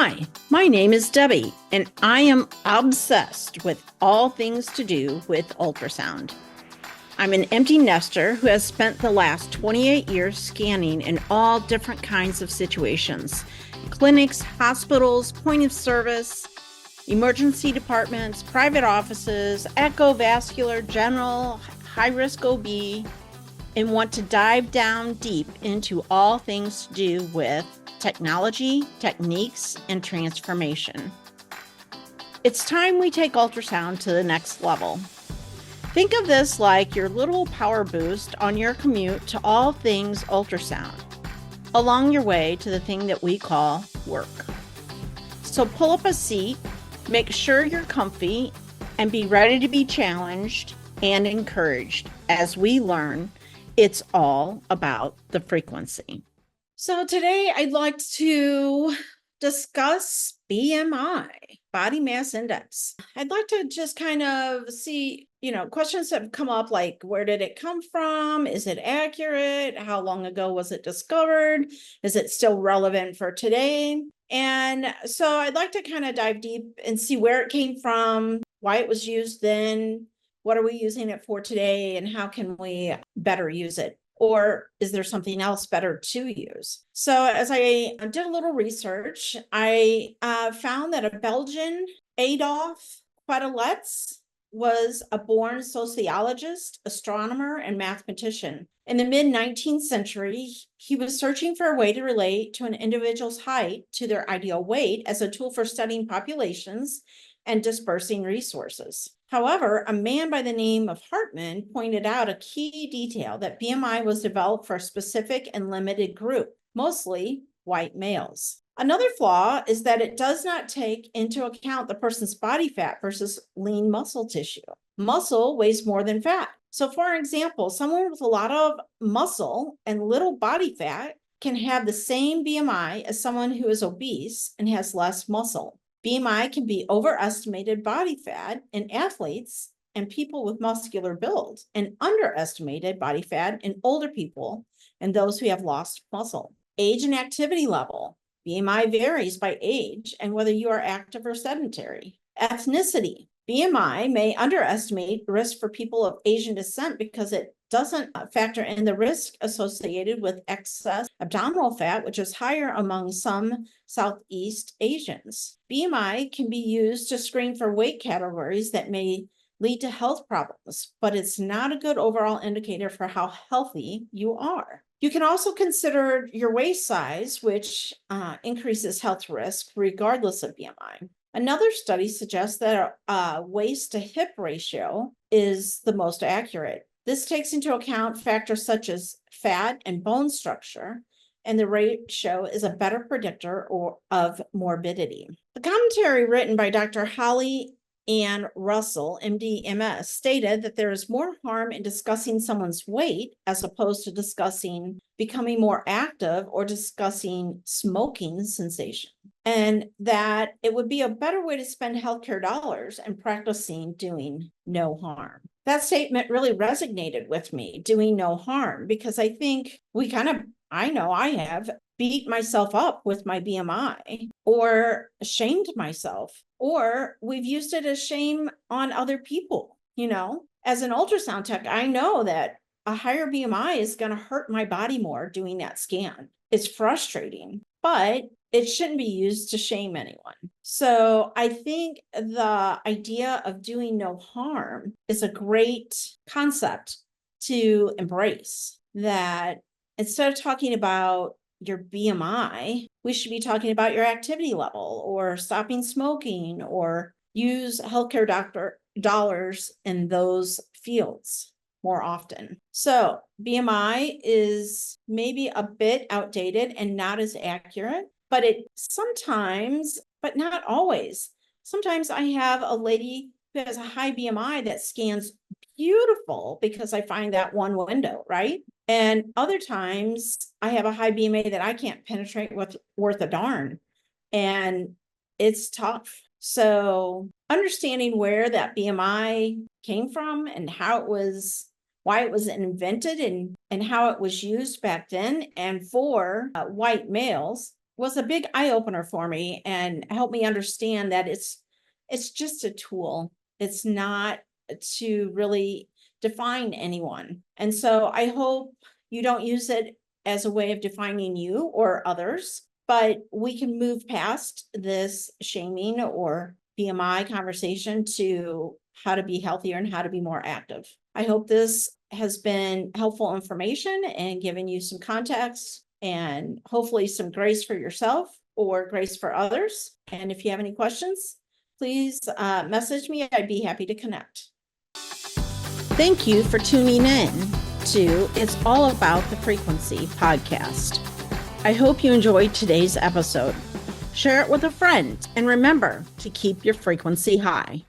Hi, my name is Debbie, and I am obsessed with all things to do with ultrasound. I'm an empty nester who has spent the last 28 years scanning in all different kinds of situations: clinics, hospitals, point of service, emergency departments, private offices, echovascular, general, high risk OB, and want to dive down deep into all things to do with technology, techniques, and transformation. It's time we take ultrasound to the next level. Think of this like your little power boost on your commute to all things ultrasound, along your way to the thing that we call work. So pull up a seat, make sure you're comfy, and be ready to be challenged and encouraged as we learn it's all about the frequency. So today I'd like to discuss BMI, body mass index. I'd like to just kind of see, questions that have come up like, where did it come from? Is it accurate? How long ago was it discovered? Is it still relevant for today? And so I'd like to kind of dive deep and see where it came from, why it was used then, what are we using it for today, and how can we better use it? Or is there something else better to use? So as I did a little research, I found that a Belgian, Adolf Queteletz, was a born sociologist, astronomer, and mathematician. In the mid-19th century, he was searching for a way to relate to an individual's height to their ideal weight as a tool for studying populations and dispersing resources. However, a man by the name of Hartman pointed out a key detail: that BMI was developed for a specific and limited group, mostly white males. Another flaw is that it does not take into account the person's body fat versus lean muscle tissue. Muscle weighs more than fat. So for example, someone with a lot of muscle and little body fat can have the same BMI as someone who is obese and has less muscle. BMI can be overestimated body fat in athletes and people with muscular build, and underestimated body fat in older people and those who have lost muscle. Age and activity level. BMI varies by age and whether you are active or sedentary. Ethnicity. BMI may underestimate risk for people of Asian descent because it doesn't factor in the risk associated with excess abdominal fat, which is higher among some Southeast Asians. BMI can be used to screen for weight categories that may lead to health problems, but it's not a good overall indicator for how healthy you are. You can also consider your waist size, which increases health risk regardless of BMI. Another study suggests that a waist to hip ratio is the most accurate. This takes into account factors such as fat and bone structure, and the ratio is a better predictor of morbidity. The commentary written by Dr. Holly Ann Russell, MD, MS, stated that there is more harm in discussing someone's weight as opposed to discussing becoming more active or discussing smoking cessation, and that it would be a better way to spend healthcare dollars and practicing doing no harm. That statement really resonated with me, doing no harm, because I think I know I have beat myself up with my BMI or shamed myself, or we've used it as shame on other people. As an ultrasound tech, I know that a higher BMI is going to hurt my body more doing that scan. It's frustrating, but it shouldn't be used to shame anyone. So I think the idea of doing no harm is a great concept to embrace, that instead of talking about your BMI, we should be talking about your activity level, or stopping smoking, or use healthcare dollars in those fields more often. So BMI is maybe a bit outdated and not as accurate, but it sometimes, but not always. Sometimes I have a lady who has a high BMI that scans beautiful because I find that one window, right? And other times I have a high BMI that I can't penetrate with worth a darn, and it's tough. So understanding where that BMI came from and why it was invented, and how it was used back then and for white males, was a big eye opener for me and helped me understand that it's just a tool. It's not to really define anyone. And so I hope you don't use it as a way of defining you or others, but we can move past this shaming or BMI conversation to how to be healthier and how to be more active. I hope this has been helpful information and given you some context and hopefully some grace for yourself or grace for others. And if you have any questions, please message me. I'd be happy to connect. Thank you for tuning in to It's All About the Frequency podcast. I hope you enjoyed today's episode. Share it with a friend and remember to keep your frequency high.